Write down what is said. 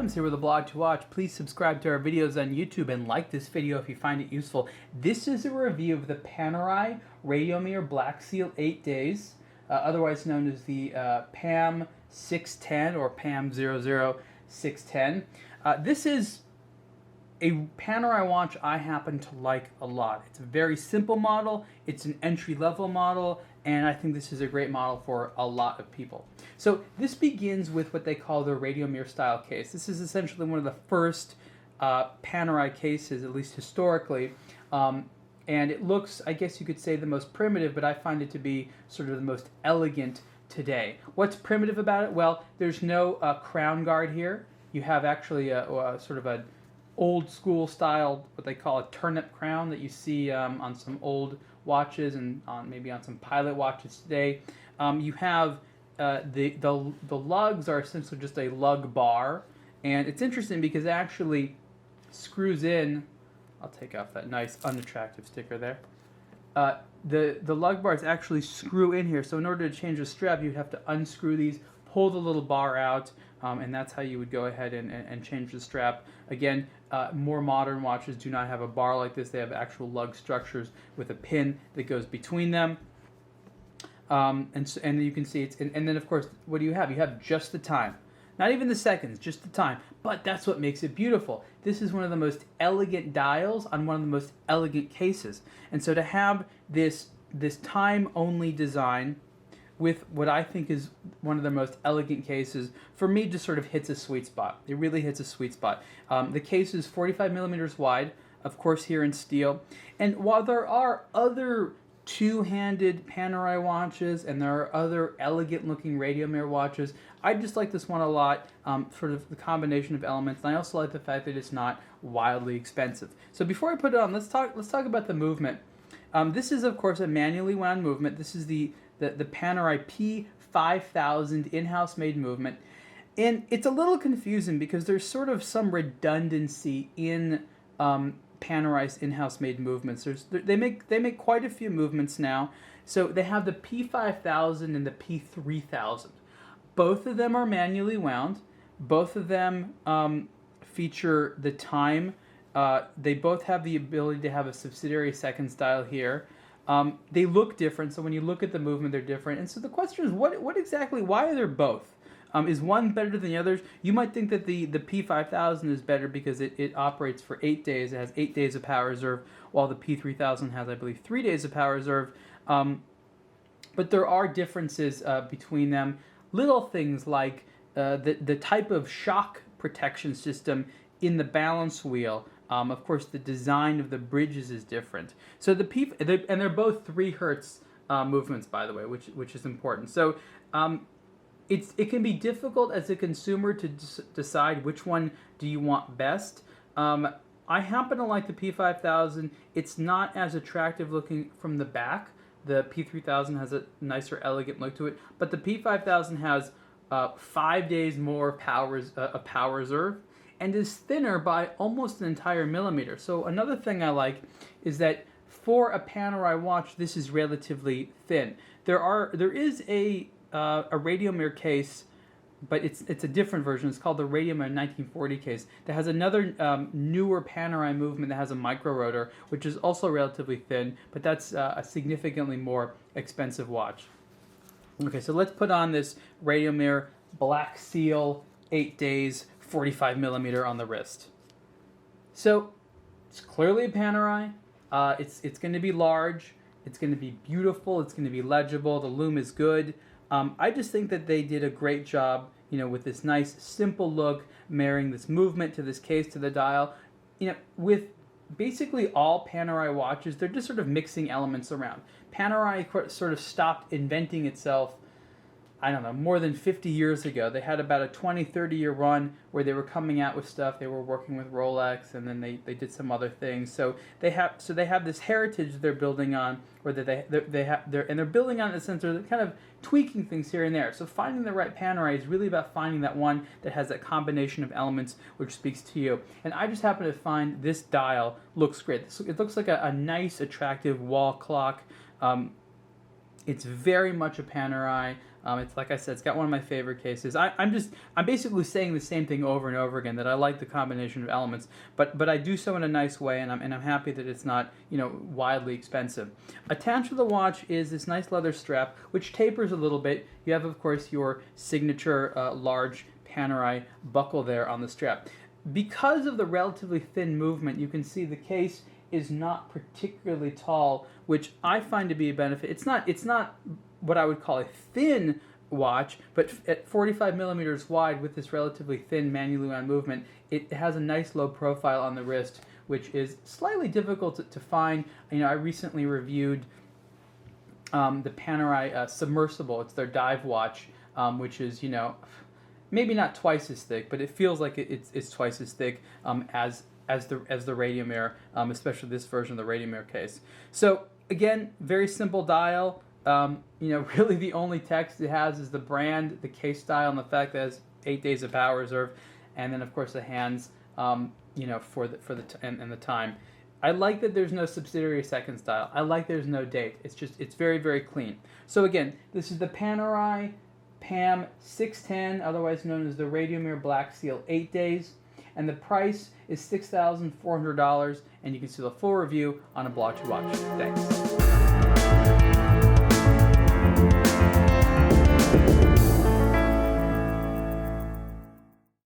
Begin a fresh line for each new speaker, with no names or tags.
Adams here with aBlogtoWatch. Please subscribe to our videos on YouTube and like this video if you find it useful. This is a review of the Panerai Radiomir Black Seal 8 Days, otherwise known as the PAM610 or PAM00610. This is a Panerai watch I happen to like a lot. It's a very simple model, it's an entry-level model, and I think this is a great model for a lot of people. So this begins with what they call the Radiomir style case. This is essentially one of the first Panerai cases, at least historically, and it looks, I guess you could say, the most primitive, but I find it to be sort of the most elegant today. What's primitive about it? Well, there's no crown guard here. You have actually a sort of an old school style, what they call a turnip crown that you see on some old watches and maybe on some pilot watches today. You have the lugs are essentially just a lug bar, and it's interesting because it actually screws in. I'll take off that nice unattractive sticker there. The lug bars actually screw in here, so in order to change the strap you'd have to unscrew these, pull the little bar out, and that's how you would go ahead and change the strap. Again, more modern watches do not have a bar like this. They have actual lug structures with a pin that goes between them. And you can see it's, and then of course, what do you have? You have just the time. Not even the seconds, just the time. But that's what makes it beautiful. This is one of the most elegant dials on one of the most elegant cases. And so to have this time-only design with what I think is one of the most elegant cases, for me, just sort of hits a sweet spot. It really hits a sweet spot. The case is 45 millimeters wide, of course here in steel. And while there are other two-handed Panerai watches and there are other elegant-looking Radiomir watches, I just like this one a lot, sort of the combination of elements, and I also like the fact that it's not wildly expensive. So before I put it on, let's talk about the movement. This is, of course, a manually wound movement. This is the Panerai P5000 in-house made movement. And it's a little confusing because there's sort of some redundancy in Panerai's in-house made movements. They make quite a few movements now. So they have the P5000 and the P3000. Both of them are manually wound. Both of them feature the time. They both have the ability to have a subsidiary second style here. They look different, so when you look at the movement, they're different. And so the question is, what exactly, why are there both? Is one better than the others? You might think that the P5000 is better because it operates for 8 days. It has 8 days of power reserve, while the P3000 has, I believe, 3 days of power reserve. But there are differences between them. Little things like the type of shock protection system in the balance wheel. Of course, the design of the bridges is different. So and they're both 3 hertz movements, by the way, which is important. So it can be difficult as a consumer to decide which one do you want best. I happen to like the P5000. It's not as attractive looking from the back. The P3000 has a nicer, elegant look to it, but the P5000 has 5 days more power reserve, and is thinner by almost an entire millimeter. So another thing I like is that for a Panerai watch, this is relatively thin. There is a Radiomir case, but it's a different version. It's called the Radiomir 1940 case that has another newer Panerai movement that has a micro rotor, which is also relatively thin, but that's a significantly more expensive watch. Okay, so let's put on this Radiomir Black Seal 8 Days 45 millimeter on the wrist. So it's clearly a Panerai. It's going to be large. It's going to be beautiful. It's going to be legible. The lume is good. I just think that they did a great job, with this nice simple look, marrying this movement to this case to the dial. With basically all Panerai watches, they're just sort of mixing elements around. Panerai sort of stopped inventing itself, I don't know, more than 50 years ago. They had about a 20-30 year run where they were coming out with stuff. They were working with Rolex, and then they did some other things. So they have this heritage they're building on, or that they're building on in the sense they're kind of tweaking things here and there. So finding the right Panerai is really about finding that one that has that combination of elements which speaks to you. And I just happen to find this dial looks great. It looks like a nice, attractive wall clock. It's very much a Panerai. It's like I said, it's got one of my favorite cases. I'm basically saying the same thing over and over again, that I like the combination of elements, but I do so in a nice way, and I'm happy that it's not, wildly expensive. Attached to the watch is this nice leather strap, which tapers a little bit. You have, of course, your signature large Panerai buckle there on the strap. Because of the relatively thin movement, you can see the case is not particularly tall, which I find to be a benefit. It's not what I would call a thin watch, but at 45 millimeters wide with this relatively thin manually wound movement, it has a nice low profile on the wrist, which is slightly difficult to find. I recently reviewed the Panerai Submersible. It's their dive watch, which is, maybe not twice as thick, but it feels like it's twice as thick as the Radiomir, especially this version of the Radiomir case. So again, very simple dial. Really the only text it has is the brand, the case style, and the fact that it has 8 days of power reserve, and then of course the hands, for the time. I like that there's no subsidiary seconds dial. I like there's no date. It's very, very clean. So again, this is the Panerai PAM610, otherwise known as the Radiomir Black Seal 8 days, and the price is $6,400, and you can see the full review on aBlogtoWatch. Thanks.